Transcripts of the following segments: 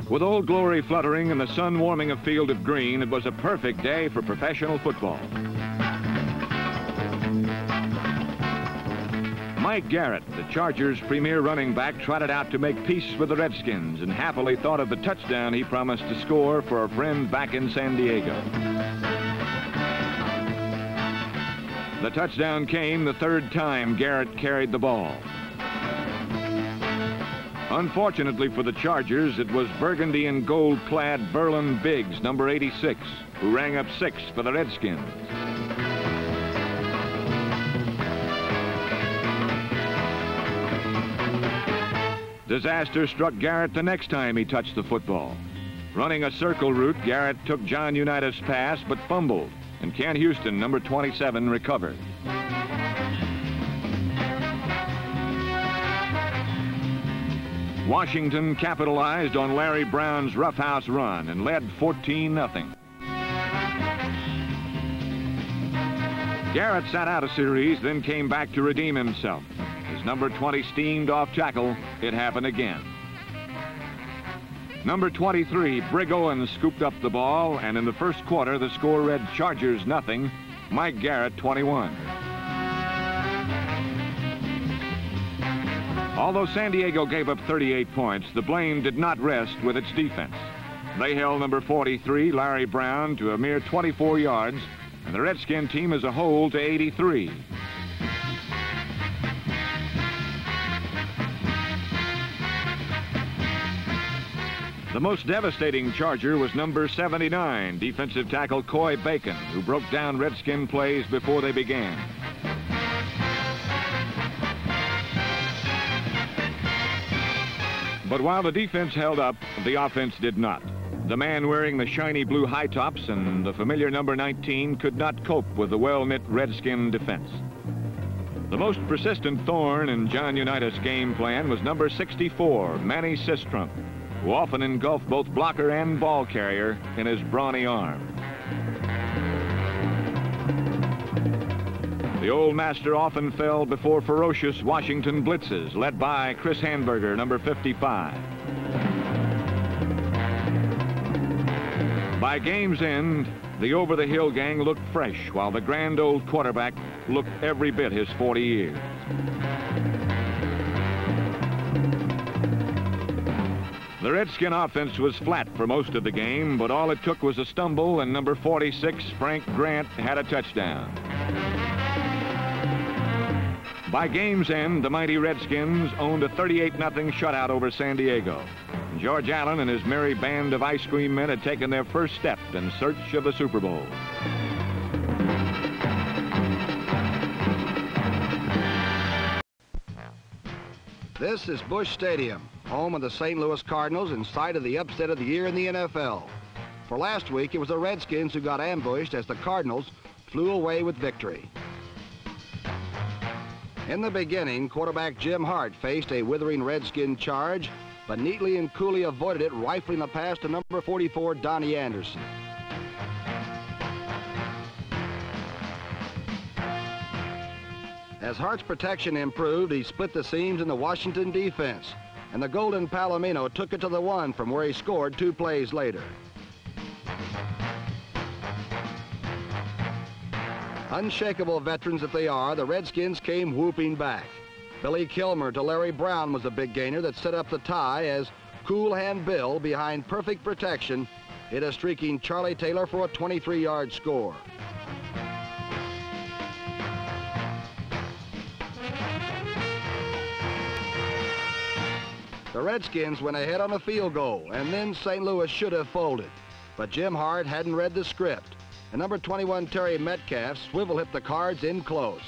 With Old Glory fluttering and the sun warming a field of green, it was a perfect day for professional football. Mike Garrett, the Chargers' premier running back, trotted out to make peace with the Redskins and happily thought of the touchdown he promised to score for a friend back in San Diego. The touchdown came the third time Garrett carried the ball. Unfortunately for the Chargers, it was burgundy and gold-clad Berlin Biggs, number 86, who rang up 6 for the Redskins. Disaster struck Garrett the next time he touched the football. Running a circle route, Garrett took John Unitas' pass but fumbled, and Ken Houston, number 27, recovered. Washington capitalized on Larry Brown's roughhouse run and led 14-0. Garrett sat out a series, then came back to redeem himself. As number 20 steamed off tackle, it happened again. Number 23, Brig Owens, scooped up the ball, and in the first quarter, the score read Chargers 0, Mike Garrett 21. Although San Diego gave up 38 points, the blame did not rest with its defense. They held number 43, Larry Brown, to a mere 24 yards, and the Redskin team as a whole to 83. The most devastating Charger was number 79, defensive tackle Coy Bacon, who broke down Redskin plays before they began. But while the defense held up, the offense did not. The man wearing the shiny blue high tops and the familiar number 19 could not cope with the well-knit Redskin defense. The most persistent thorn in John Unitas' game plan was number 64, Manny Sistrunk, who often engulfed both blocker and ball carrier in his brawny arm. The old master often fell before ferocious Washington blitzes, led by Chris Hamburger, number 55. By game's end, the over-the-hill gang looked fresh, while the grand old quarterback looked every bit his 40 years. The Redskin offense was flat for most of the game, but all it took was a stumble, and number 46, Frank Grant, had a touchdown. By game's end, the mighty Redskins owned a 38-0 shutout over San Diego. George Allen and his merry band of ice cream men had taken their first step in search of the Super Bowl. This is Busch Stadium, home of the St. Louis Cardinals and site of the upset of the year in the NFL. For last week, it was the Redskins who got ambushed as the Cardinals flew away with victory. In the beginning, quarterback Jim Hart faced a withering Redskin charge, but neatly and coolly avoided it, rifling the pass to number 44, Donnie Anderson. As Hart's protection improved, he split the seams in the Washington defense, and the Golden Palomino took it to the 1 from where he scored 2 plays later. Unshakable veterans that they are, the Redskins came whooping back. Billy Kilmer to Larry Brown was a big gainer that set up the tie as Cool Hand Bill, behind perfect protection, hit a streaking Charlie Taylor for a 23-yard score. The Redskins went ahead on a field goal, and then St. Louis should have folded. But Jim Hart hadn't read the script, and number 21, Terry Metcalf, swivel-hipped the Cards in close.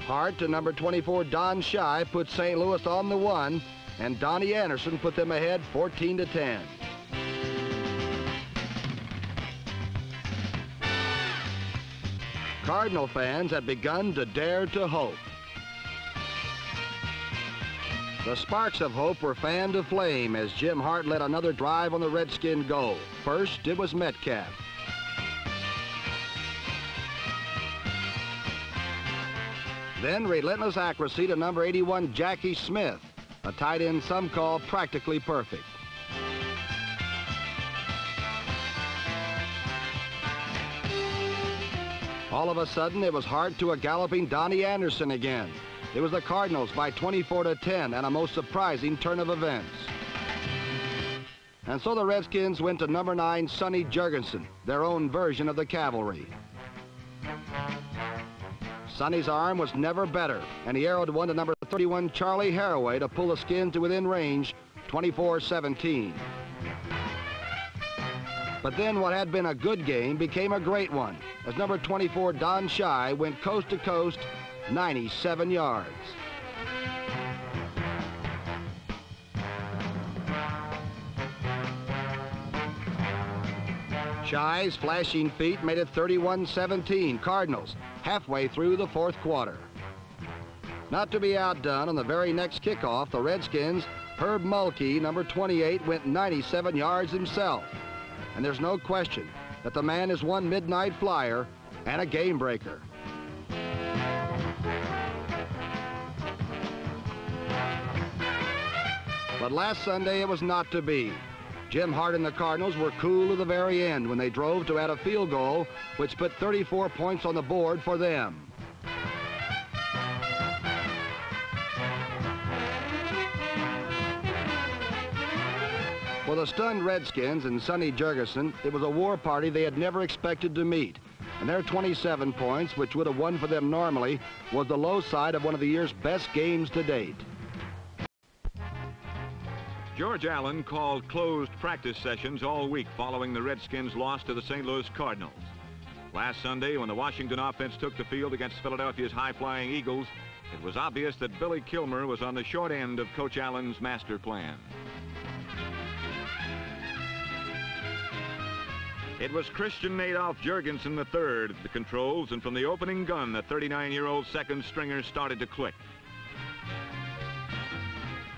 Hart to number 24, Don Shy, put St. Louis on the 1, and Donnie Anderson put them ahead 14-10. Cardinal fans had begun to dare to hope. The sparks of hope were fanned to flame as Jim Hart led another drive on the Redskin goal. First, it was Metcalf. Then relentless accuracy to number 81, Jackie Smith, a tight end some call practically perfect. All of a sudden, it was hard to a galloping Donnie Anderson again. It was the Cardinals by 24-10 and a most surprising turn of events. And so the Redskins went to number 9, Sonny Jurgensen, their own version of the cavalry. Sonny's arm was never better, and he arrowed one to number 31, Charlie Haraway, to pull the Skins to within range, 24-17. But then what had been a good game became a great one, as number 24, Don Shy, went coast to coast, 97 yards. Shy's flashing feet made it 31-17, Cardinals, halfway through the fourth quarter. Not to be outdone, on the very next kickoff, the Redskins, Herb Mulkey, number 28, went 97 yards himself. And there's no question that the man is one midnight flyer and a game breaker. But last Sunday it was not to be. Jim Hart and the Cardinals were cool to the very end when they drove to add a field goal, which put 34 points on the board for them. For the stunned Redskins and Sonny Jurgensen, it was a war party they had never expected to meet. And their 27 points, which would have won for them normally, was the low side of one of the year's best games to date. George Allen called closed practice sessions all week following the Redskins' loss to the St. Louis Cardinals. Last Sunday, when the Washington offense took the field against Philadelphia's high-flying Eagles, it was obvious that Billy Kilmer was on the short end of Coach Allen's master plan. It was Christian Adolph Jurgensen III at the controls, and from the opening gun, the 39-year-old second stringer started to click.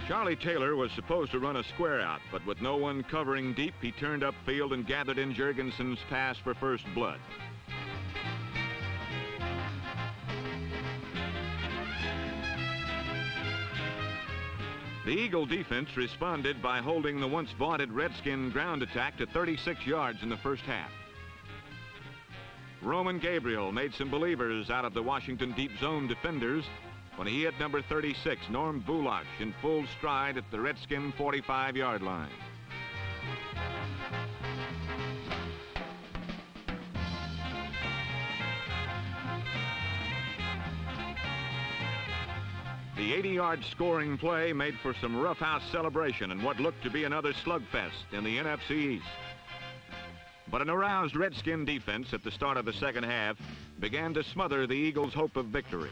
Charlie Taylor was supposed to run a square out, but with no one covering deep, he turned upfield and gathered in Jurgensen's pass for first blood. The Eagle defense responded by holding the once vaunted Redskin ground attack to 36 yards in the first half. Roman Gabriel made some believers out of the Washington deep zone defenders when he hit number 36, Norm Bulash, in full stride at the Redskin 45-yard line. The 80-yard scoring play made for some roughhouse celebration and what looked to be another slugfest in the NFC East. But an aroused Redskin defense at the start of the second half began to smother the Eagles' hope of victory.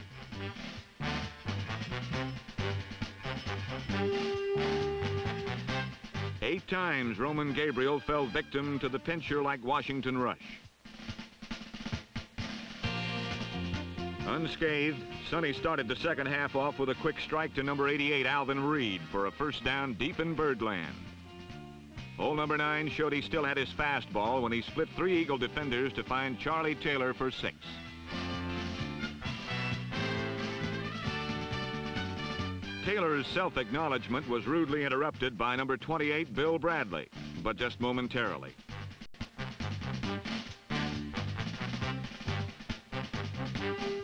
Eight times Roman Gabriel fell victim to the pincher-like Washington rush. Unscathed, Sonny started the second half off with a quick strike to number 88, Alvin Reed, for a first down deep in Birdland. Old number 9 showed he still had his fastball when he split 3 Eagle defenders to find Charlie Taylor for 6. Taylor's self-acknowledgement was rudely interrupted by number 28, Bill Bradley, but just momentarily.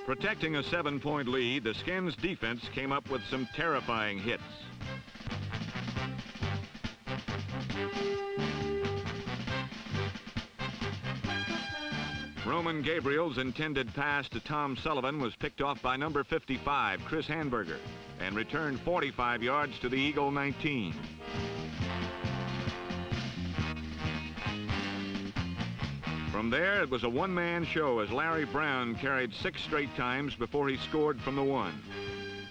Protecting a 7-point lead, the Skins' defense came up with some terrifying hits. Roman Gabriel's intended pass to Tom Sullivan was picked off by number 55, Chris Hanberger, and returned 45 yards to the Eagle 19. From there, it was a one-man show as Larry Brown carried 6 straight times before he scored from the 1.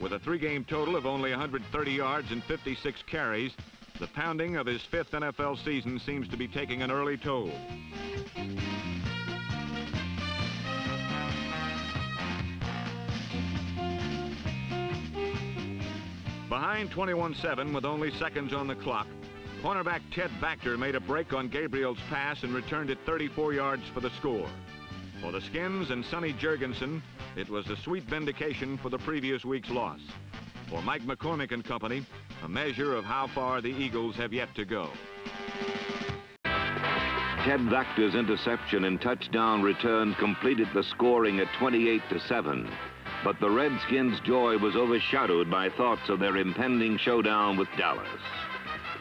With a 3-game total of only 130 yards and 56 carries, the pounding of his 5th NFL season seems to be taking an early toll. Behind 21-7 with only seconds on the clock, cornerback Ted Vactor made a break on Gabriel's pass and returned it 34 yards for the score. For the Skins and Sonny Jurgensen, it was a sweet vindication for the previous week's loss. For Mike McCormick and company, a measure of how far the Eagles have yet to go. Ted Vactor's interception and touchdown return completed the scoring at 28-7. But the Redskins' joy was overshadowed by thoughts of their impending showdown with Dallas.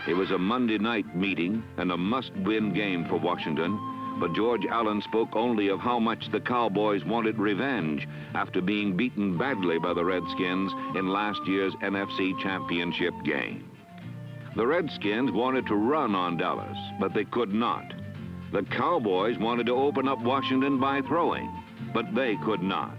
It was a Monday night meeting and a must-win game for Washington, but George Allen spoke only of how much the Cowboys wanted revenge after being beaten badly by the Redskins in last year's NFC Championship game. The Redskins wanted to run on Dallas, but they could not. The Cowboys wanted to open up Washington by throwing, but they could not.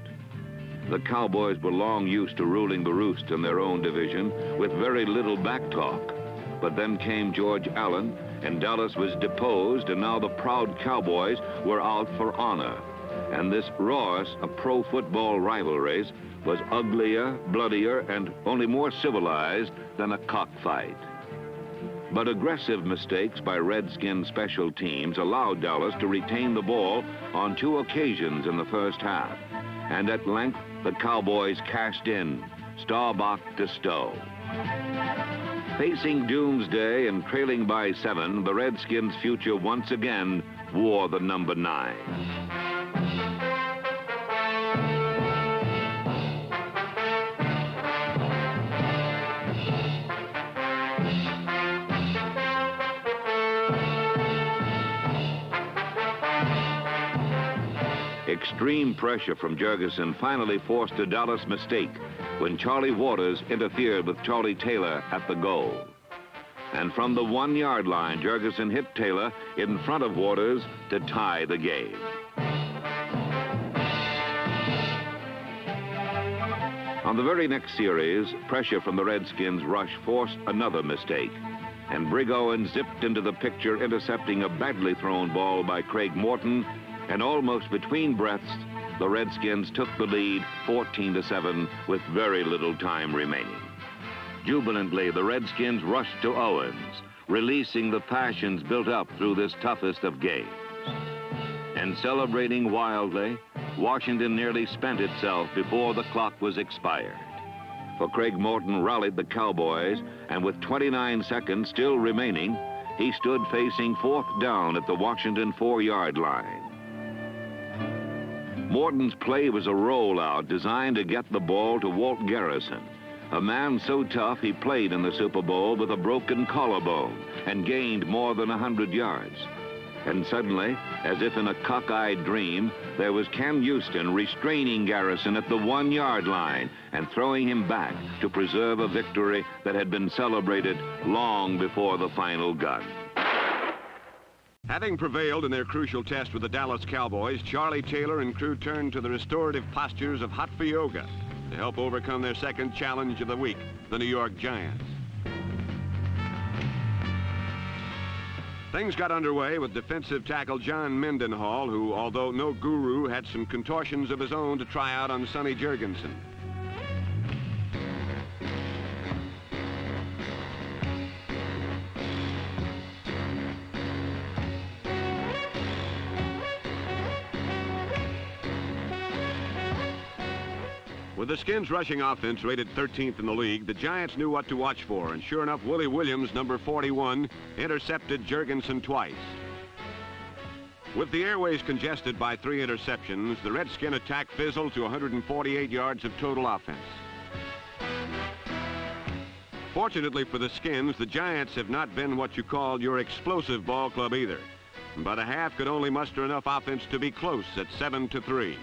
The Cowboys were long used to ruling the roost in their own division with very little backtalk. But then came George Allen, and Dallas was deposed, and now the proud Cowboys were out for honor. And this rawest of pro football rivalries was uglier, bloodier, and only more civilized than a cockfight. But aggressive mistakes by Redskins special teams allowed Dallas to retain the ball on 2 occasions in the first half. And at length, the Cowboys cashed in, Staubach to Stowe. Facing doomsday and trailing by 7, the Redskins' future once again wore the number 9. Extreme pressure from Jurgensen finally forced a Dallas mistake when Charlie Waters interfered with Charlie Taylor at the goal. And from the 1-yard line, Jurgensen hit Taylor in front of Waters to tie the game. On the very next series, pressure from the Redskins' rush forced another mistake, and Brig Owen zipped into the picture, intercepting a badly thrown ball by Craig Morton. And almost between breaths, the Redskins took the lead 14-7 with very little time remaining. Jubilantly, the Redskins rushed to Owens, releasing the passions built up through this toughest of games. And celebrating wildly, Washington nearly spent itself before the clock was expired. For Craig Morton rallied the Cowboys, and with 29 seconds still remaining, he stood facing 4th down at the Washington 4-yard line. Morton's play was a rollout designed to get the ball to Walt Garrison, a man so tough he played in the Super Bowl with a broken collarbone and gained more than 100 yards. And suddenly, as if in a cockeyed dream, there was Ken Houston restraining Garrison at the 1-yard line and throwing him back to preserve a victory that had been celebrated long before the final gun. Having prevailed in their crucial test with the Dallas Cowboys, Charlie Taylor and crew turned to the restorative postures of hot for yoga to help overcome their second challenge of the week, the New York Giants. Things got underway with defensive tackle John Mendenhall, who, although no guru, had some contortions of his own to try out on Sonny Jurgensen. With the Skins' rushing offense rated 13th in the league, the Giants knew what to watch for, and sure enough, Willie Williams, number 41, intercepted Jurgensen twice. With the airways congested by 3 interceptions, the Redskin attack fizzled to 148 yards of total offense. Fortunately for the Skins, the Giants have not been what you call your explosive ball club either. But a half could only muster enough offense to be close at 7-3.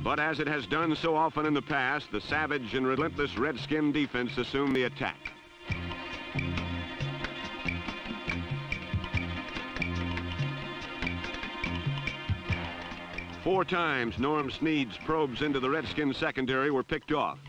But as it has done so often in the past, the savage and relentless Redskin defense assumed the attack. Four times, Norm Snead's probes into the Redskins secondary were picked off.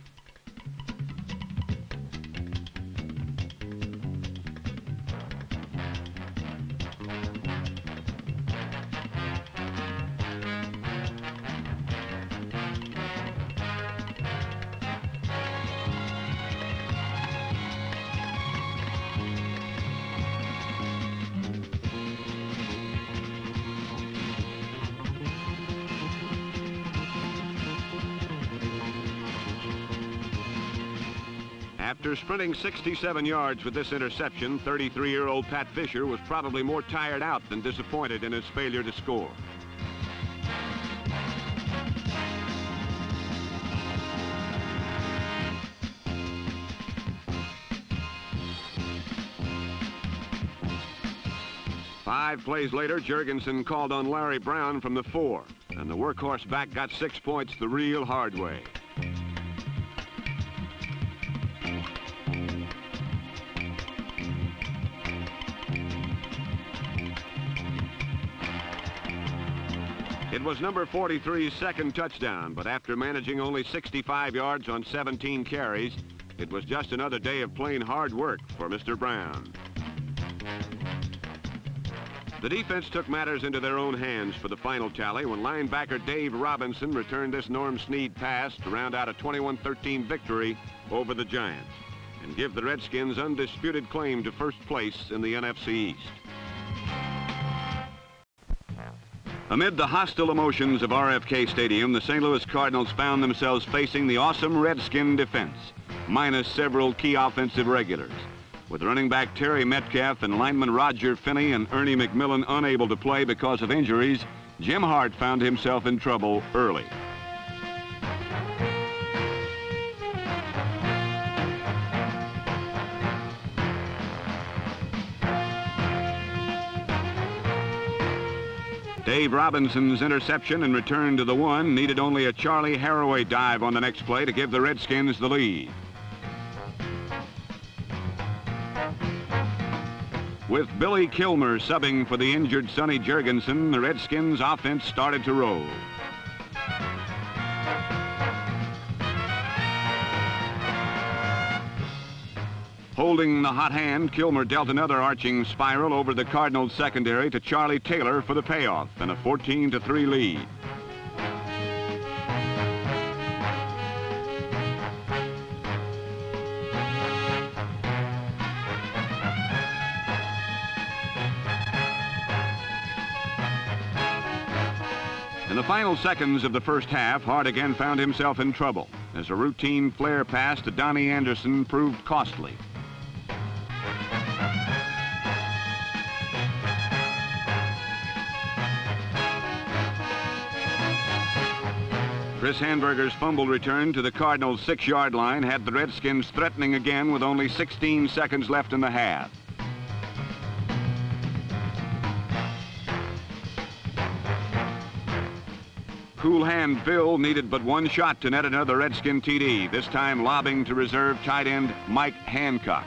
After sprinting 67 yards with this interception, 33-year-old Pat Fisher was probably more tired out than disappointed in his failure to score. Five plays later, Jurgensen called on Larry Brown from the 4, and the workhorse back got 6 points the real hard way. It was number 43's second touchdown, but after managing only 65 yards on 17 carries, it was just another day of plain hard work for Mr. Brown. The defense took matters into their own hands for the final tally when linebacker Dave Robinson returned this Norm Snead pass to round out a 21-13 victory over the Giants and give the Redskins undisputed claim to first place in the NFC East. Amid the hostile emotions of RFK Stadium, the St. Louis Cardinals found themselves facing the awesome Redskin defense, minus several key offensive regulars. With running back Terry Metcalf and lineman Roger Finney and Ernie McMillan unable to play because of injuries, Jim Hart found himself in trouble early. Dave Robinson's interception and return to the 1 needed only a Charlie Haraway dive on the next play to give the Redskins the lead. With Billy Kilmer subbing for the injured Sonny Jurgensen, the Redskins' offense started to roll. Holding the hot hand, Kilmer dealt another arching spiral over the Cardinals' secondary to Charlie Taylor for the payoff and a 14-3 lead. In the final seconds of the first half, Hart again found himself in trouble as a routine flare pass to Donnie Anderson proved costly. Chris Hanberger's fumble return to the Cardinals' 6-yard line had the Redskins threatening again with only 16 seconds left in the half. Cool hand Phil needed but one shot to net another Redskin TD, this time lobbing to reserve tight end Mike Hancock.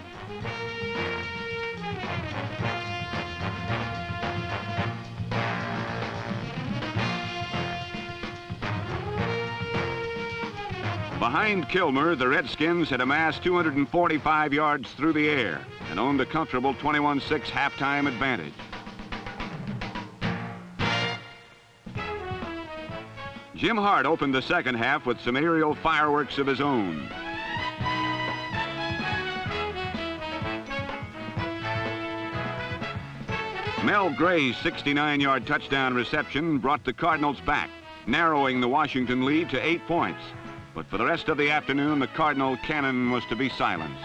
Behind Kilmer, the Redskins had amassed 245 yards through the air and owned a comfortable 21-6 halftime advantage. Jim Hart opened the second half with some aerial fireworks of his own. Mel Gray's 69-yard touchdown reception brought the Cardinals back, narrowing the Washington lead to 8 points. But for the rest of the afternoon, the Cardinal cannon was to be silenced.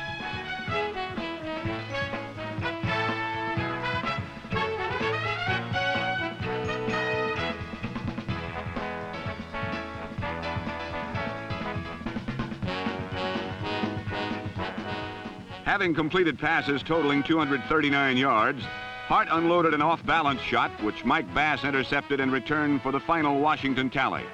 Having completed passes totaling 239 yards, Hart unloaded an off-balance shot, which Mike Bass intercepted and returned for the final Washington tally.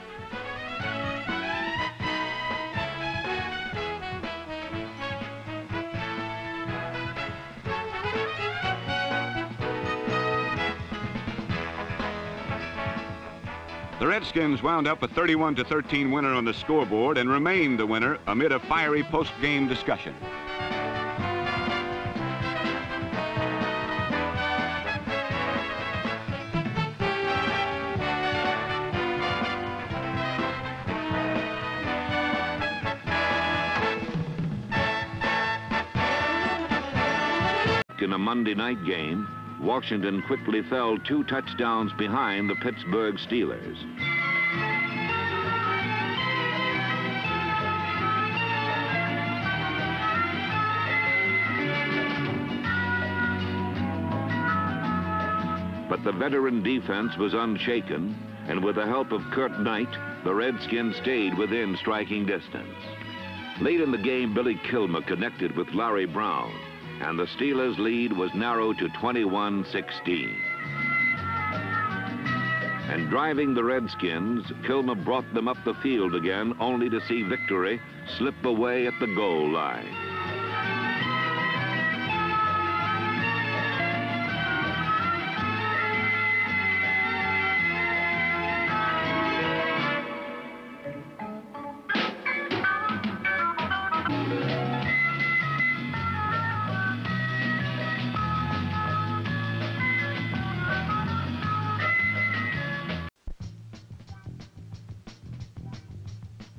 The Redskins wound up a 31-13 winner on the scoreboard and remained the winner amid a fiery post-game discussion. In a Monday night game, Washington quickly fell 2 touchdowns behind the Pittsburgh Steelers. But the veteran defense was unshaken, and with the help of Kurt Knight, the Redskins stayed within striking distance. Late in the game, Billy Kilmer connected with Larry Brown, and the Steelers' lead was narrowed to 21-16. And driving the Redskins, Kilmer brought them up the field again, only to see victory slip away at the goal line.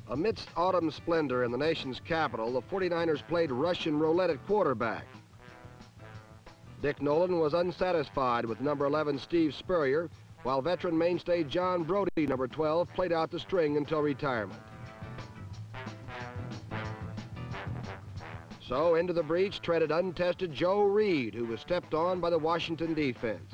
Amidst autumn splendor in the nation's capital, the 49ers played Russian roulette at quarterback. Dick Nolan was unsatisfied with number 11 Steve Spurrier, while veteran mainstay John Brody, number 12, played out the string until retirement. So into the breach treaded untested Joe Reed, who was stepped on by the Washington defense.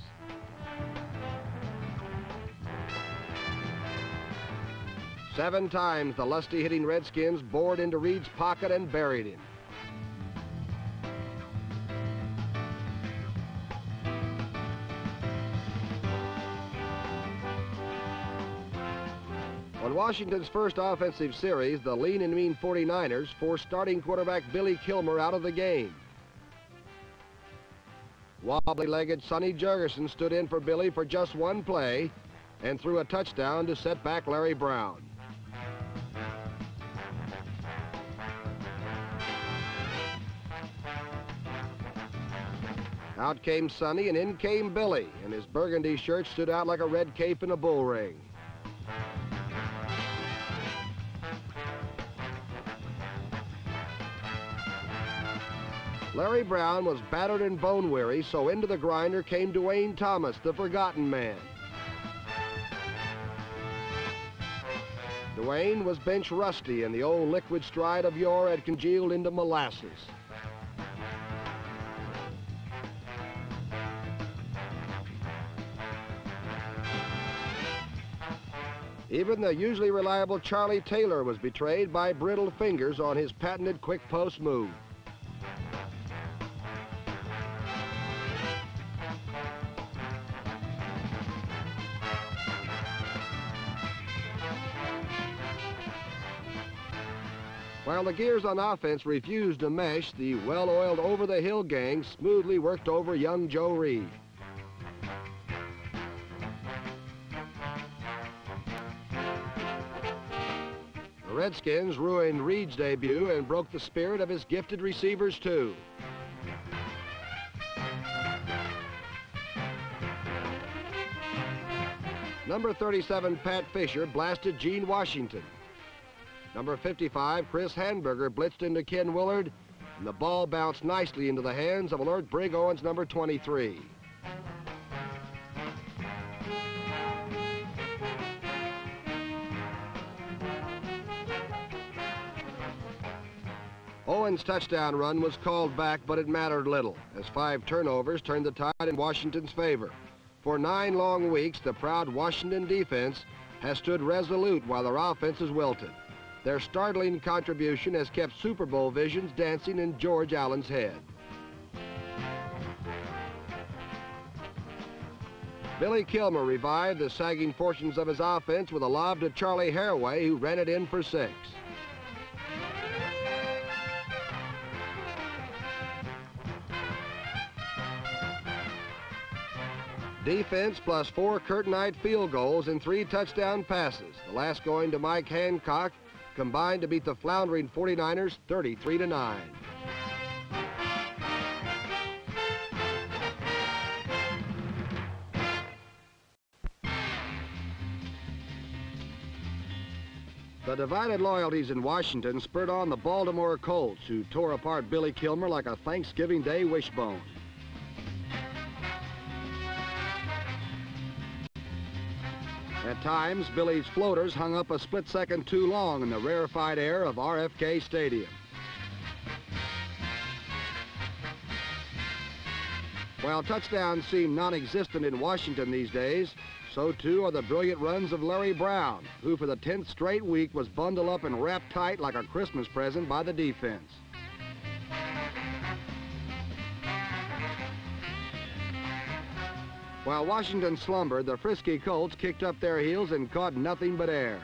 Seven times the lusty hitting Redskins bored into Reed's pocket and buried him. On Washington's first offensive series, the lean and mean 49ers forced starting quarterback Billy Kilmer out of the game. Wobbly-legged Sonny Jurgensen stood in for Billy for just one play and threw a touchdown to set back Larry Brown. Out came Sonny and in came Billy, and his burgundy shirt stood out like a red cape in a bull ring. Larry Brown was battered and bone-weary, so into the grinder came Dwayne Thomas, the forgotten man. Dwayne was bench rusty, and the old liquid stride of yore had congealed into molasses. Even the usually reliable Charlie Taylor was betrayed by brittle fingers on his patented quick post move. While the gears on offense refused to mesh, the well-oiled over-the-hill gang smoothly worked over young Joe Reed. The Redskins ruined Reed's debut and broke the spirit of his gifted receivers, too. Number 37, Pat Fisher, blasted Gene Washington. Number 55, Chris Hanburger, blitzed into Ken Willard, and the ball bounced nicely into the hands of alert Brig Owens, number 23. Owens' touchdown run was called back, but it mattered little, as 5 turnovers turned the tide in Washington's favor. For 9 long weeks, the proud Washington defense has stood resolute while their offense has wilted. Their startling contribution has kept Super Bowl visions dancing in George Allen's head. Billy Kilmer revived the sagging fortunes of his offense with a lob to Charlie Haraway, who ran it in for 6. Defense plus 4 Kurt Knight field goals and 3 touchdown passes, the last going to Mike Hancock, combined to beat the floundering 49ers 33-9. The divided loyalties in Washington spurred on the Baltimore Colts, who tore apart Billy Kilmer like a Thanksgiving Day wishbone. At times, Billy's floaters hung up a split second too long in the rarefied air of RFK Stadium. While touchdowns seem non-existent in Washington these days, so too are the brilliant runs of Larry Brown, who for the 10th straight week was bundled up and wrapped tight like a Christmas present by the defense. While Washington slumbered, the frisky Colts kicked up their heels and caught nothing but air.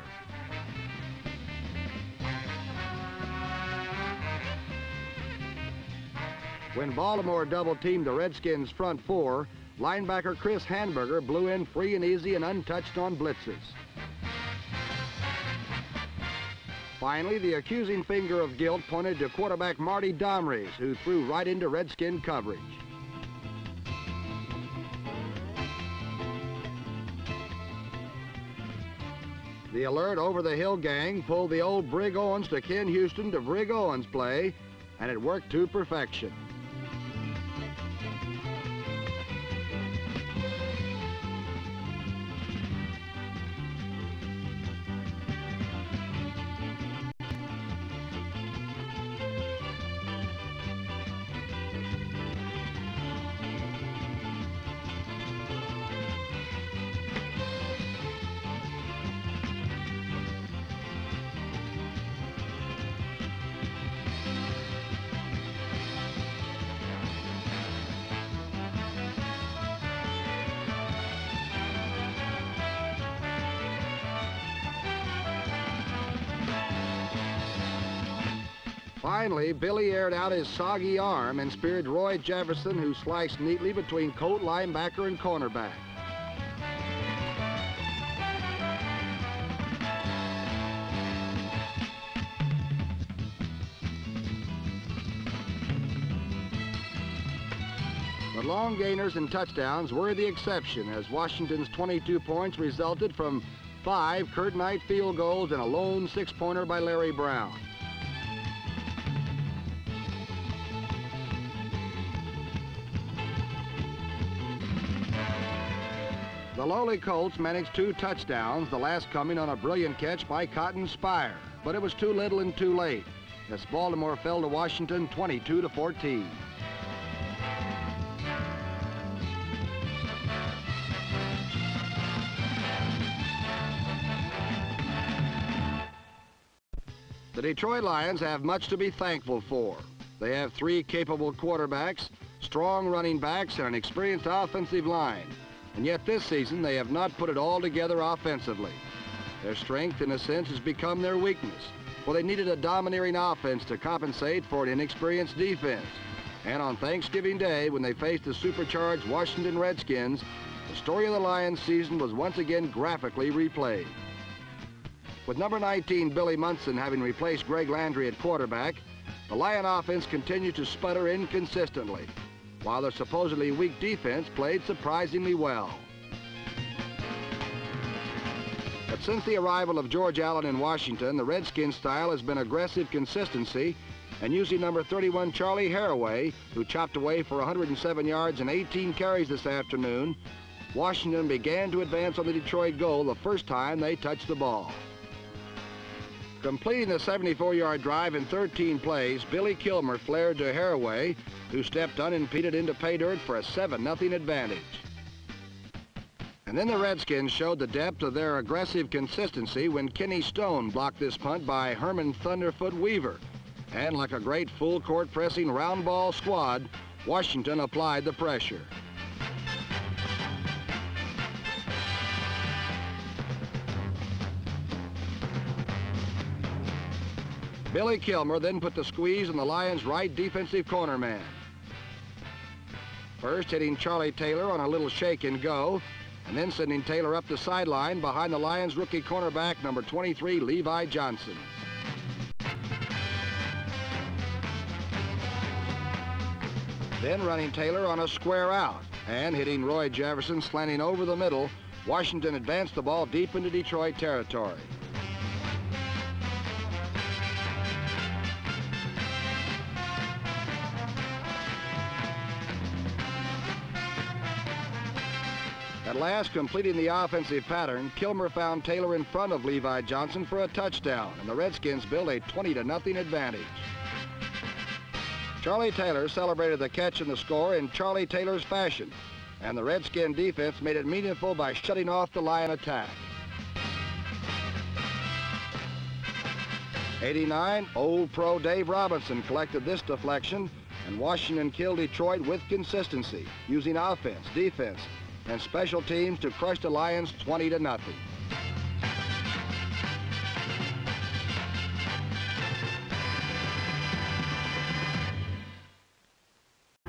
When Baltimore double-teamed the Redskins' front four, linebacker Chris Hanberger blew in free and easy and untouched on blitzes. Finally, the accusing finger of guilt pointed to quarterback Marty Domrys, who threw right into Redskin coverage. The alert over-the-hill gang pulled the old Brig Owens to Ken Houston to Brig Owens play, and it worked to perfection. Finally, Billy aired out his soggy arm and speared Roy Jefferson, who sliced neatly between Colt, linebacker, and cornerback. But long gainers and touchdowns were the exception, as Washington's 22 points resulted from 5 Kurt Knight field goals and a lone 6-pointer by Larry Brown. The lowly Colts managed 2 touchdowns, the last coming on a brilliant catch by Cotton Spire. But it was too little and too late, as Baltimore fell to Washington 22-14. The Detroit Lions have much to be thankful for. They have 3 capable quarterbacks, strong running backs, and an experienced offensive line. And yet this season, they have not put it all together offensively. Their strength, in a sense, has become their weakness, for they needed a domineering offense to compensate for an inexperienced defense. And on Thanksgiving Day, when they faced the supercharged Washington Redskins, the story of the Lions season was once again graphically replayed. With number 19, Billy Munson, having replaced Greg Landry at quarterback, the Lion offense continued to sputter inconsistently, while their supposedly weak defense played surprisingly well. But since the arrival of George Allen in Washington, the Redskins style has been aggressive consistency, and using number 31 Charlie Haraway, who chopped away for 107 yards and 18 carries this afternoon, Washington began to advance on the Detroit goal the first time they touched the ball. Completing the 74-yard drive in 13 plays, Billy Kilmer flared to Haraway, who stepped unimpeded into pay dirt for a 7-0 advantage. And then the Redskins showed the depth of their aggressive consistency when Kenny Stone blocked this punt by Herman Thunderfoot Weaver. And like a great full-court pressing round ball squad, Washington applied the pressure. Billy Kilmer then put the squeeze on the Lions' right defensive corner man. First hitting Charlie Taylor on a little shake and go, and then sending Taylor up the sideline behind the Lions' rookie cornerback, number 23, Levi Johnson. Then running Taylor on a square out, and hitting Roy Jefferson slanting over the middle, Washington advanced the ball deep into Detroit territory. At last, completing the offensive pattern, Kilmer found Taylor in front of Levi Johnson for a touchdown, and the Redskins built a 20-0 advantage. Charlie Taylor celebrated the catch and the score in Charlie Taylor's fashion, and the Redskin defense made it meaningful by shutting off the Lion attack. 89, old pro Dave Robinson collected this deflection, and Washington killed Detroit with consistency, using offense, defense, and special teams to crush the Lions 20-0.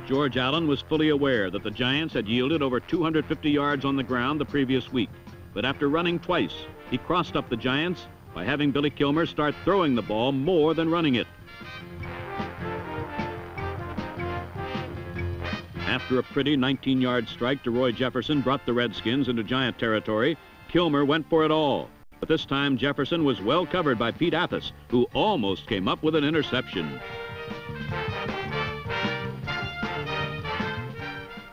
George Allen was fully aware that the Giants had yielded over 250 yards on the ground the previous week. But after running twice, he crossed up the Giants by having Billy Kilmer start throwing the ball more than running it. After a pretty 19-yard strike to Roy Jefferson brought the Redskins into Giant territory, Kilmer went for it all. But this time Jefferson was well covered by Pete Athos, who almost came up with an interception.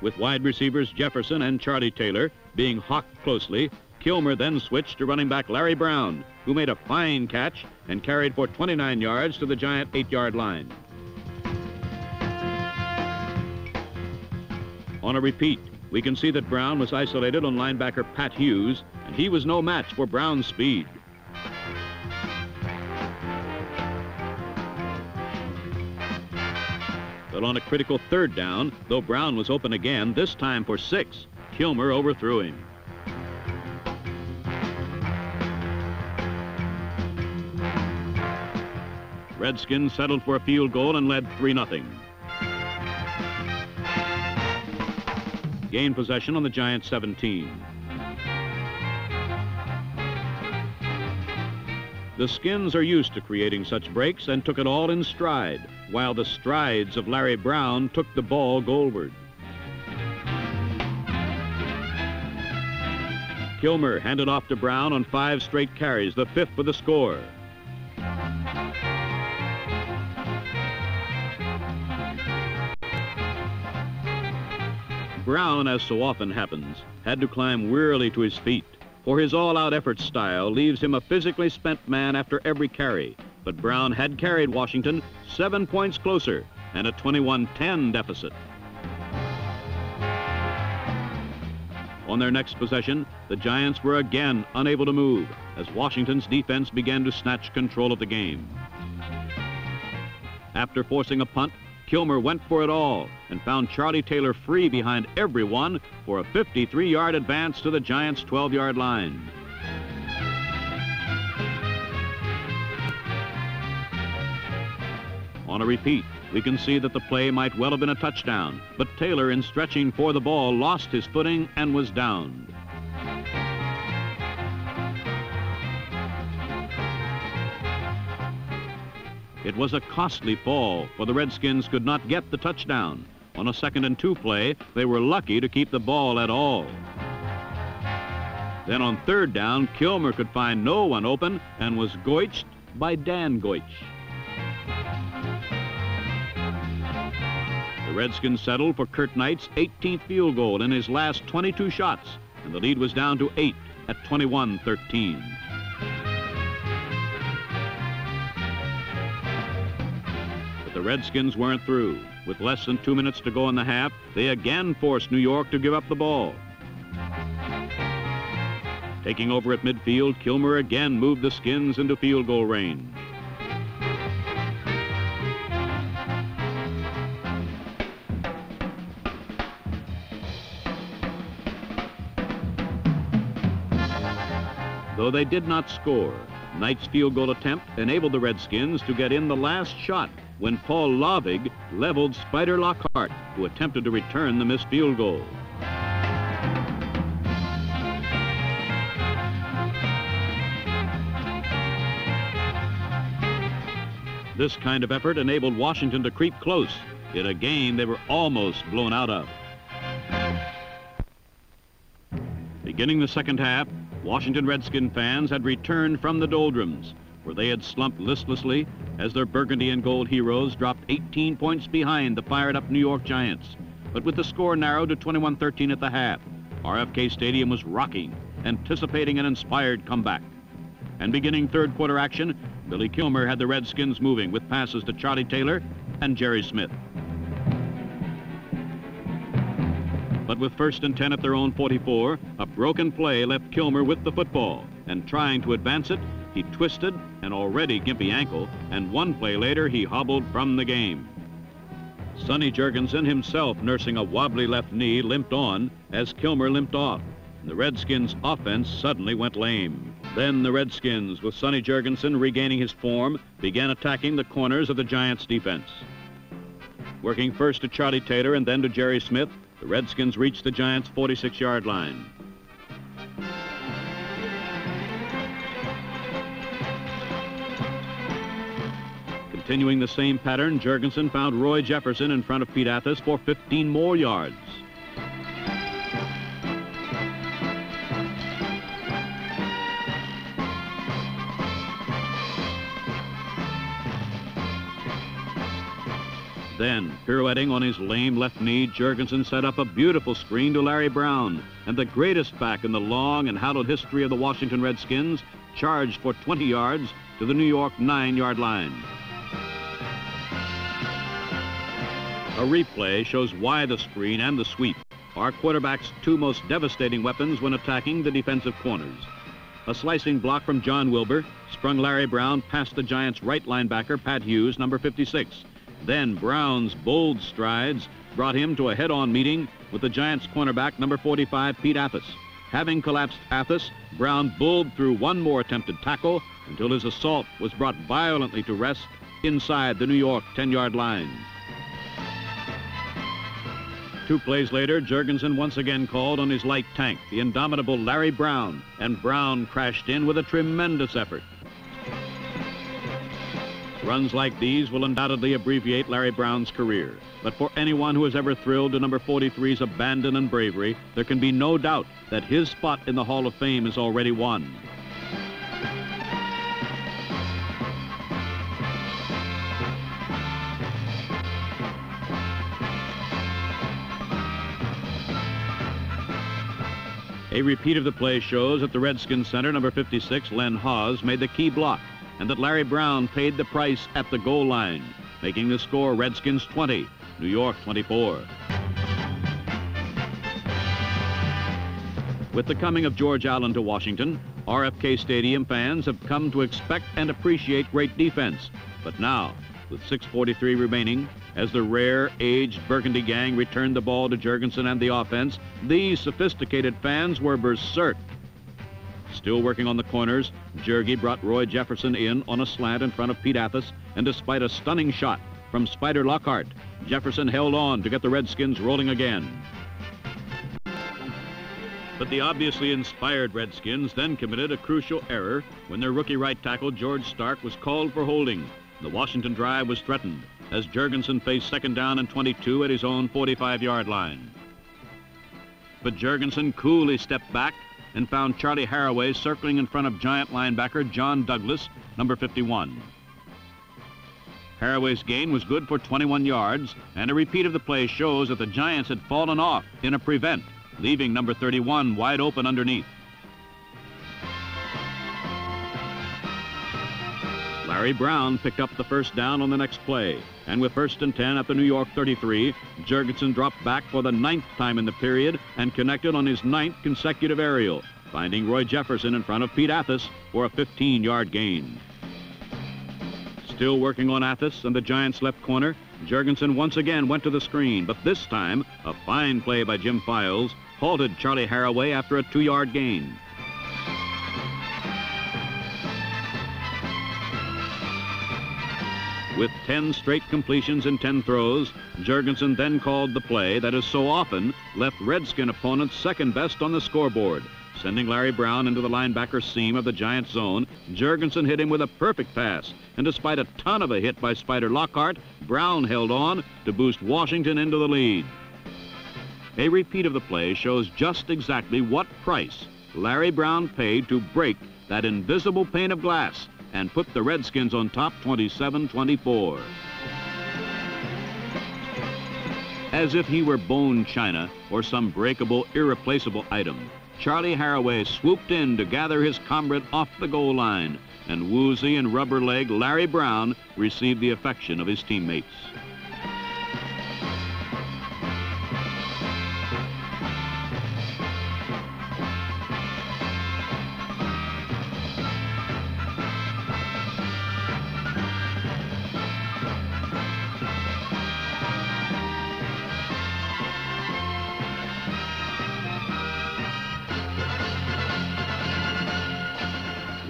With wide receivers Jefferson and Charlie Taylor being hawked closely, Kilmer then switched to running back Larry Brown, who made a fine catch and carried for 29 yards to the Giant 8-yard line. On a repeat, we can see that Brown was isolated on linebacker Pat Hughes, and he was no match for Brown's speed. But on a critical third down, though Brown was open again, this time for 6, Kilmer overthrew him. Redskins settled for a field goal and led 3-0. Gained possession on the Giants' 17. The Skins are used to creating such breaks and took it all in stride, while the strides of Larry Brown took the ball goalward. Kilmer handed off to Brown on 5 straight carries, the 5th for the score. Brown, as so often happens, had to climb wearily to his feet, for his all-out effort style leaves him a physically spent man after every carry. But Brown had carried Washington 7 points closer and a 21-10 deficit. On their next possession, the Giants were again unable to move as Washington's defense began to snatch control of the game. After forcing a punt, Kilmer went for it all and found Charlie Taylor free behind everyone for a 53-yard advance to the Giants' 12-yard line. On a repeat, we can see that the play might well have been a touchdown, but Taylor, in stretching for the ball, lost his footing and was downed. It was a costly fall, for the Redskins could not get the touchdown. On a 2nd and 2 play, they were lucky to keep the ball at all. Then on 3rd down, Kilmer could find no one open and was goiched by Dan Goich. The Redskins settled for Kurt Knight's 18th field goal in his last 22 shots, and the lead was down to 8 at 21-13. The Redskins weren't through. With less than 2 minutes to go in the half, they again forced New York to give up the ball. Taking over at midfield, Kilmer again moved the Skins into field goal range. Though they did not score, Knight's field goal attempt enabled the Redskins to get in the last shot when Paul Lavig leveled Spider Lockhart, who attempted to return the missed field goal. This kind of effort enabled Washington to creep close in a game they were almost blown out of. Beginning the second half, Washington Redskin fans had returned from the doldrums, where they had slumped listlessly as their burgundy and gold heroes dropped 18 points behind the fired-up New York Giants. But with the score narrowed to 21-13 at the half, RFK Stadium was rocking, anticipating an inspired comeback. And beginning third quarter action, Billy Kilmer had the Redskins moving with passes to Charlie Taylor and Jerry Smith. But with 1st and 10 at their own 44, a broken play left Kilmer with the football, and trying to advance it, he twisted an already gimpy ankle, and one play later he hobbled from the game. Sonny Jurgensen, himself nursing a wobbly left knee, limped on as Kilmer limped off. The Redskins' offense suddenly went lame. Then the Redskins, with Sonny Jurgensen regaining his form, began attacking the corners of the Giants' defense. Working first to Charlie Taylor and then to Jerry Smith, the Redskins reached the Giants' 46-yard line. Continuing the same pattern, Jurgensen found Roy Jefferson in front of Pete Athos for 15 more yards. Then, pirouetting on his lame left knee, Jurgensen set up a beautiful screen to Larry Brown, and the greatest back in the long and hallowed history of the Washington Redskins charged for 20 yards to the New York 9-yard line. A replay shows why the screen and the sweep are quarterback's two most devastating weapons when attacking the defensive corners. A slicing block from John Wilbur sprung Larry Brown past the Giants' right linebacker, Pat Hughes, number 56. Then Brown's bold strides brought him to a head-on meeting with the Giants' cornerback, number 45, Pete Athos. Having collapsed Athos, Brown bulled through one more attempted tackle until his assault was brought violently to rest inside the New York 10-yard line. 2 plays later, Jurgensen once again called on his light tank, the indomitable Larry Brown, and Brown crashed in with a tremendous effort. Runs like these will undoubtedly abbreviate Larry Brown's career. But for anyone who has ever thrilled to number 43's abandon and bravery, there can be no doubt that his spot in the Hall of Fame is already won. A repeat of the play shows that the Redskins center, number 56, Len Hawes, made the key block, and that Larry Brown paid the price at the goal line, making the score Redskins 20, New York 24. With the coming of George Allen to Washington, RFK Stadium fans have come to expect and appreciate great defense. But now, with 6:43 remaining, as the rare, aged Burgundy gang returned the ball to Jurgensen and the offense, these sophisticated fans were berserk. Still working on the corners, Jurgie brought Roy Jefferson in on a slant in front of Pete Athos, and despite a stunning shot from Spider Lockhart, Jefferson held on to get the Redskins rolling again. But the obviously inspired Redskins then committed a crucial error when their rookie right tackle, George Stark, was called for holding. The Washington drive was threatened as Jurgensen faced 2nd down and 22 at his own 45-yard line. But Jurgensen coolly stepped back and found Charlie Haraway circling in front of Giant linebacker John Douglas, number 51. Haraway's gain was good for 21 yards, and a repeat of the play shows that the Giants had fallen off in a prevent, leaving number 31 wide open underneath. Larry Brown picked up the 1st down on the next play, and with 1st and 10 at the New York 33, Jurgensen dropped back for the 9th time in the period and connected on his 9th consecutive aerial, finding Roy Jefferson in front of Pete Athos for a 15-yard gain. Still working on Athos and the Giants' left corner, Jurgensen once again went to the screen, but this time a fine play by Jim Files halted Charlie Haraway after a 2-yard gain. With 10 straight completions in 10 throws, Jurgensen then called the play that has so often left Redskin opponents second best on the scoreboard. Sending Larry Brown into the linebacker seam of the Giants zone, Jurgensen hit him with a perfect pass, and despite a ton of a hit by Spider Lockhart, Brown held on to boost Washington into the lead. A repeat of the play shows just exactly what price Larry Brown paid to break that invisible pane of glass and put the Redskins on top 27-24. As if he were bone china or some breakable, irreplaceable item, Charlie Haraway swooped in to gather his comrade off the goal line, and woozy and rubber-legged Larry Brown received the affection of his teammates.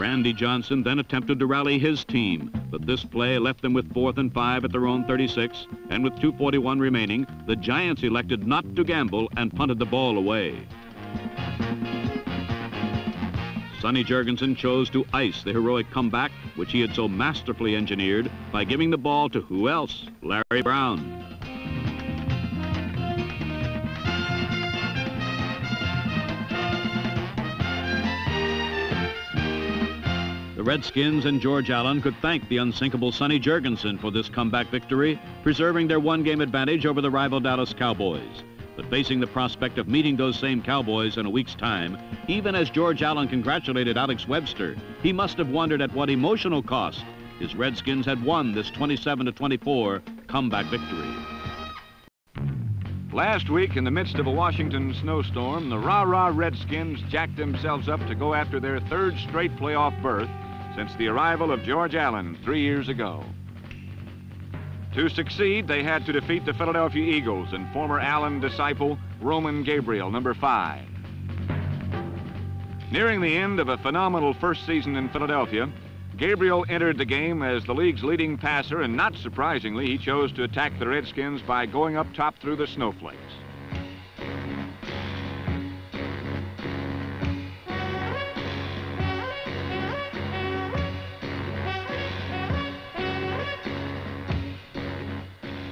Randy Johnson then attempted to rally his team, but this play left them with 4th and 5 at their own 36, and with 2:41 remaining, the Giants elected not to gamble and punted the ball away. Sonny Jurgensen chose to ice the heroic comeback, which he had so masterfully engineered, by giving the ball to who else? Larry Brown. The Redskins and George Allen could thank the unsinkable Sonny Jurgensen for this comeback victory, preserving their one-game advantage over the rival Dallas Cowboys. But facing the prospect of meeting those same Cowboys in a week's time, even as George Allen congratulated Alex Webster, he must have wondered at what emotional cost his Redskins had won this 27-24 comeback victory. Last week, in the midst of a Washington snowstorm, the rah-rah Redskins jacked themselves up to go after their 3rd straight playoff berth since the arrival of George Allen 3 years ago. To succeed, they had to defeat the Philadelphia Eagles and former Allen disciple Roman Gabriel, number 5. Nearing the end of a phenomenal first season in Philadelphia, Gabriel entered the game as the league's leading passer, and not surprisingly, he chose to attack the Redskins by going up top through the snowflakes.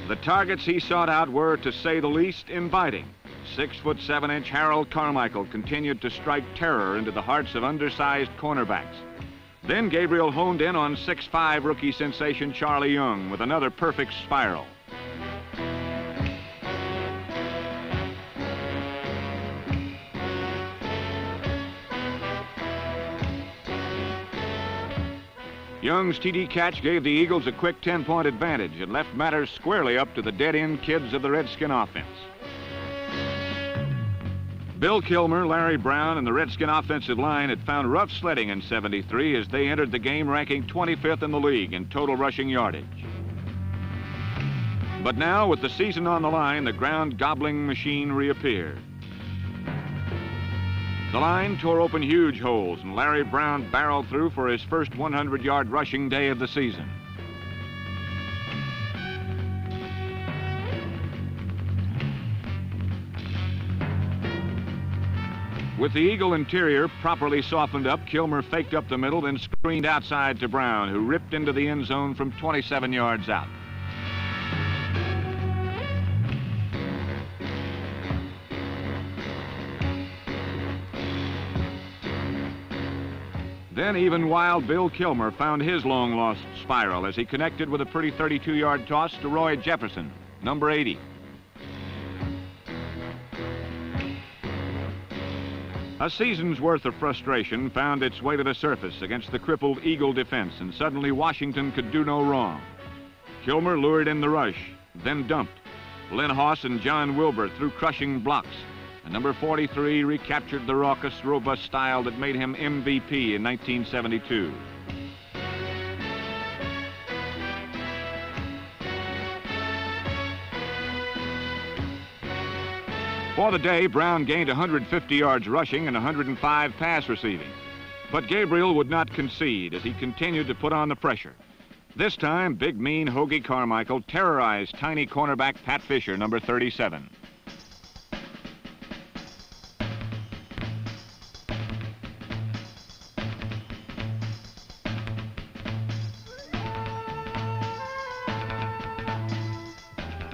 The targets he sought out were, to say the least, inviting. 6'7" Harold Carmichael continued to strike terror into the hearts of undersized cornerbacks. Then Gabriel honed in on 6'5" rookie sensation Charlie Young with another perfect spiral. Young's TD catch gave the Eagles a quick 10-point advantage and left matters squarely up to the dead-end kids of the Redskin offense. Bill Kilmer, Larry Brown, and the Redskin offensive line had found rough sledding in '73 as they entered the game ranking 25th in the league in total rushing yardage. But now, with the season on the line, the ground-gobbling machine reappeared. The line tore open huge holes, and Larry Brown barreled through for his first 100-yard rushing day of the season. With the Eagle interior properly softened up, Kilmer faked up the middle, then screened outside to Brown, who ripped into the end zone from 27 yards out. Then even wild Bill Kilmer found his long-lost spiral as he connected with a pretty 32-yard toss to Roy Jefferson, number 80. A season's worth of frustration found its way to the surface against the crippled Eagle defense, and suddenly Washington could do no wrong. Kilmer lured in the rush, then dumped. Lynn Hoss and John Wilbur threw crushing blocks, and number 43 recaptured the raucous, robust style that made him MVP in 1972. For the day, Brown gained 150 yards rushing and 105 pass receiving. But Gabriel would not concede as he continued to put on the pressure. This time, big, mean Hoagie Carmichael terrorized tiny cornerback Pat Fisher, number 37.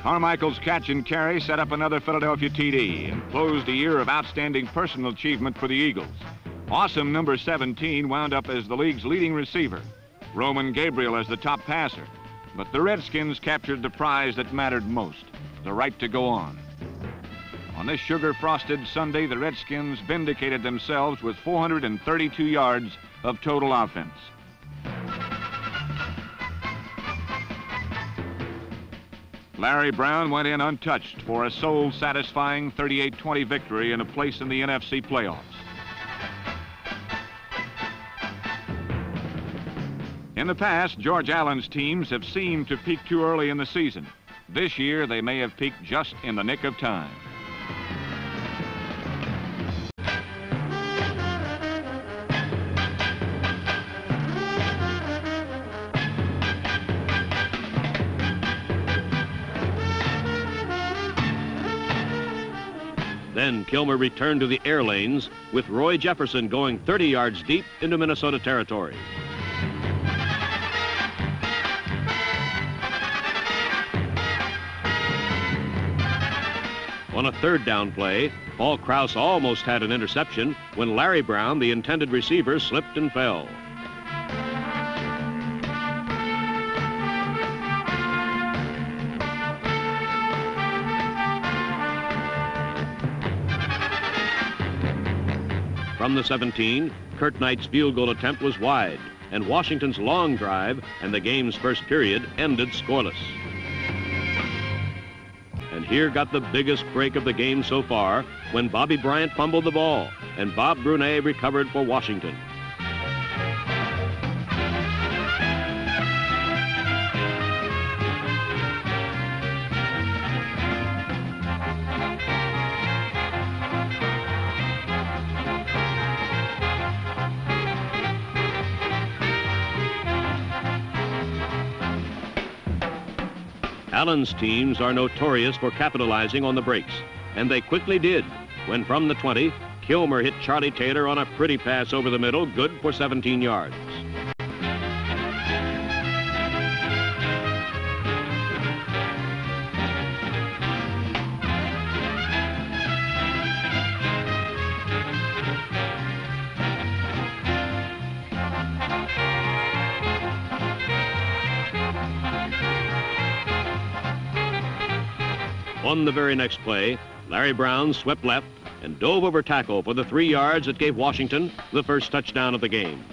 Carmichael's catch and carry set up another Philadelphia TD and closed a year of outstanding personal achievement for the Eagles. Awesome number 17 wound up as the league's leading receiver, Roman Gabriel as the top passer. But the Redskins captured the prize that mattered most, the right to go on. On this sugar-frosted Sunday, the Redskins vindicated themselves with 432 yards of total offense. Larry Brown went in untouched for a soul-satisfying 38-20 victory and a place in the NFC playoffs. In the past, George Allen's teams have seemed to peak too early in the season. This year, they may have peaked just in the nick of time. Then Kilmer returned to the air lanes with Roy Jefferson going 30 yards deep into Minnesota territory. On a third down play, Paul Krause almost had an interception when Larry Brown, the intended receiver, slipped and fell. From the 17, Kurt Knight's field goal attempt was wide, and Washington's long drive and the game's first period ended scoreless. And here got the biggest break of the game so far when Bobby Bryant fumbled the ball and Bob Brunet recovered for Washington. Allen's teams are notorious for capitalizing on the breaks, and they quickly did when from the 20, Kilmer hit Charlie Taylor on a pretty pass over the middle, good for 17 yards. On the very next play, Larry Brown swept left and dove over tackle for the 3 yards that gave Washington the first touchdown of the game.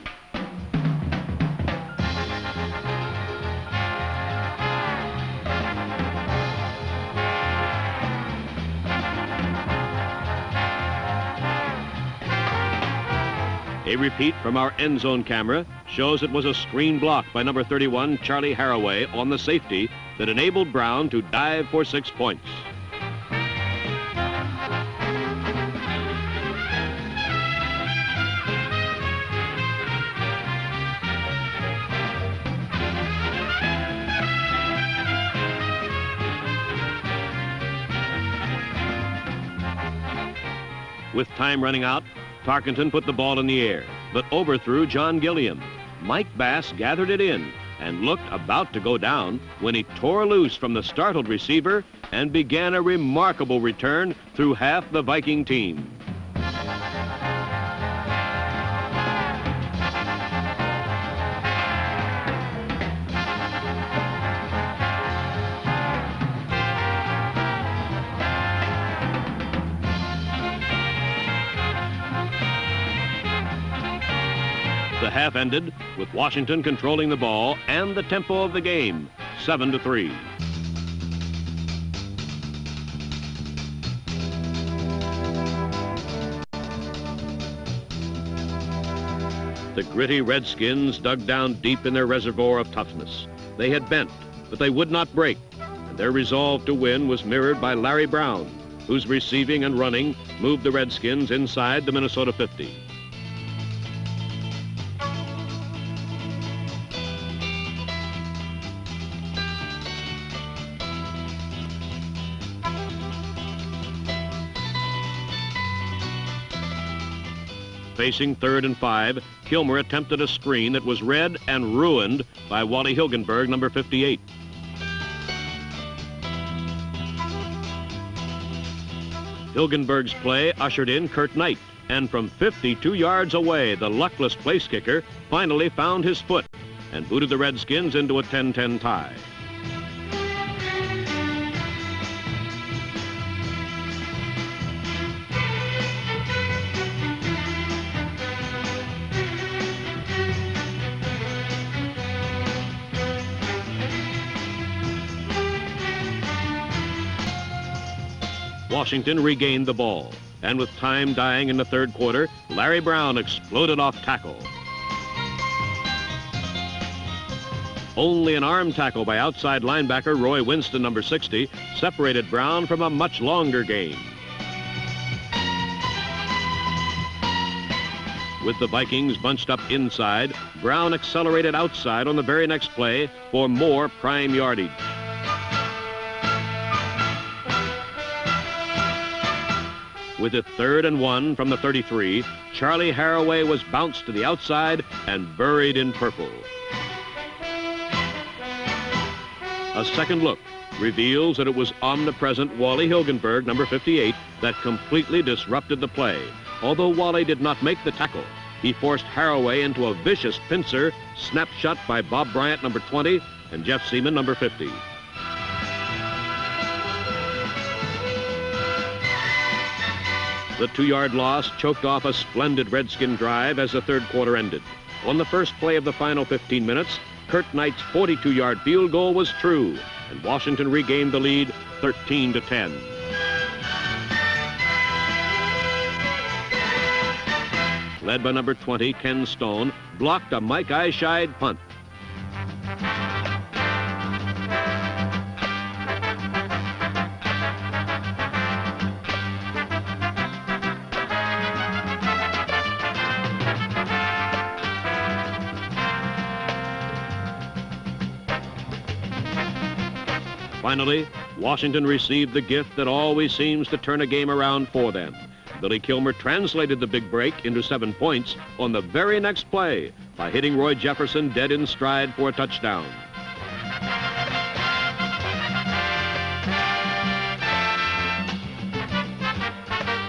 A repeat from our end zone camera shows it was a screen block by number 31, Charlie Haraway, on the safety that enabled Brown to dive for 6 points. With time running out, Tarkenton put the ball in the air, but overthrew John Gilliam. Mike Bass gathered it in and looked about to go down when he tore loose from the startled receiver and began a remarkable return through half the Viking team. The half ended with Washington controlling the ball and the tempo of the game, 7-3. The gritty Redskins dug down deep in their reservoir of toughness. They had bent, but they would not break, and their resolve to win was mirrored by Larry Brown, whose receiving and running moved the Redskins inside the Minnesota 50. Facing 3rd and 5, Kilmer attempted a screen that was read and ruined by Wally Hilgenberg, number 58. Hilgenberg's play ushered in Kurt Knight, and from 52 yards away, the luckless place kicker finally found his foot and booted the Redskins into a 10-10 tie. Washington regained the ball, and with time dying in the 3rd quarter, Larry Brown exploded off tackle. Only an arm tackle by outside linebacker Roy Winston, number 60, separated Brown from a much longer gain. With the Vikings bunched up inside, Brown accelerated outside on the very next play for more prime yardage. With it 3rd and 1 from the 33, Charlie Haraway was bounced to the outside and buried in purple. A second look reveals that it was omnipresent Wally Hilgenberg, number 58, that completely disrupted the play. Although Wally did not make the tackle, he forced Haraway into a vicious pincer, snapshot by Bob Bryant, number 20, and Jeff Seaman, number 50. The 2-yard loss choked off a splendid Redskin drive as the third quarter ended. On the first play of the final 15 minutes, Kurt Knight's 42-yard field goal was true, and Washington regained the lead 13-10. Led by number 20, Ken Stone, blocked a Mike Eyeshide punt. Finally, Washington received the gift that always seems to turn a game around for them. Billy Kilmer translated the big break into 7 points on the very next play by hitting Roy Jefferson dead in stride for a touchdown.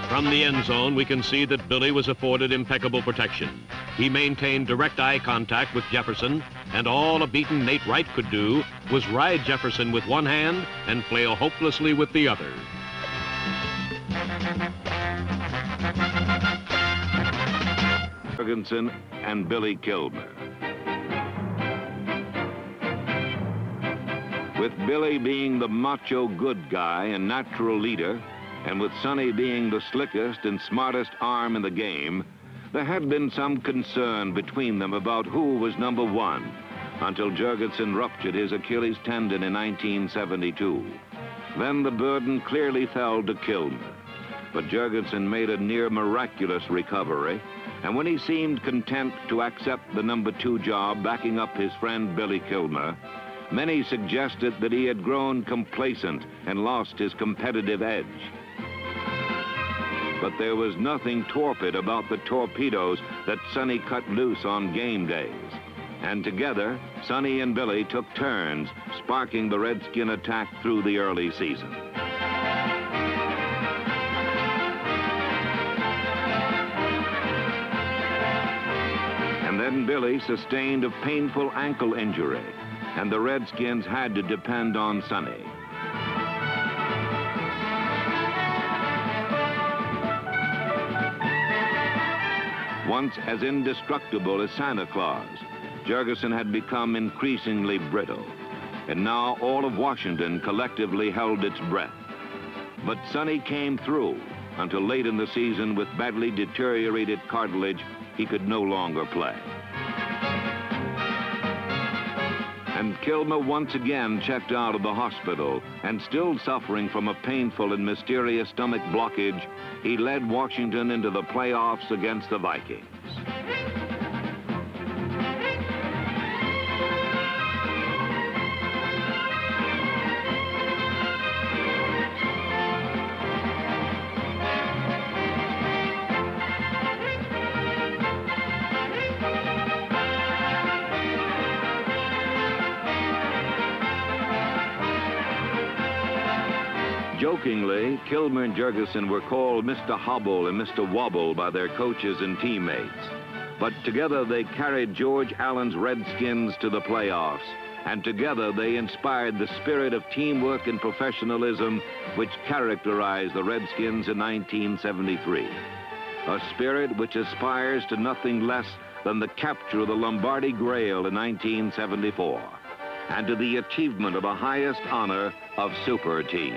From the end zone, we can see that Billy was afforded impeccable protection. He maintained direct eye contact with Jefferson, and all a beaten Nate Wright could do was ride Jefferson with one hand and flail hopelessly with the other. Jorgensen and Billy Kilmer. With Billy being the macho good guy and natural leader, and with Sonny being the slickest and smartest arm in the game, there had been some concern between them about who was number 1 until Jorgensen ruptured his Achilles tendon in 1972. Then the burden clearly fell to Kilmer. But Jorgensen made a near miraculous recovery, and when he seemed content to accept the number 2 job backing up his friend Billy Kilmer, many suggested that he had grown complacent and lost his competitive edge. But there was nothing torpid about the torpedoes that Sonny cut loose on game days. And together, Sonny and Billy took turns, sparking the Redskin attack through the early season. And then Billy sustained a painful ankle injury, and the Redskins had to depend on Sonny. Once as indestructible as Santa Claus, Jorgensen had become increasingly brittle, and now all of Washington collectively held its breath. But Sonny came through until late in the season with badly deteriorated cartilage he could no longer play. And Kilmer once again checked out of the hospital, and still suffering from a painful and mysterious stomach blockage, he led Washington into the playoffs against the Vikings. Jokingly, Kilmer and Jorgensen were called Mr. Hobble and Mr. Wobble by their coaches and teammates. But together they carried George Allen's Redskins to the playoffs, and together they inspired the spirit of teamwork and professionalism which characterized the Redskins in 1973. A spirit which aspires to nothing less than the capture of the Lombardi Grail in 1974, and to the achievement of the highest honor of Super Team.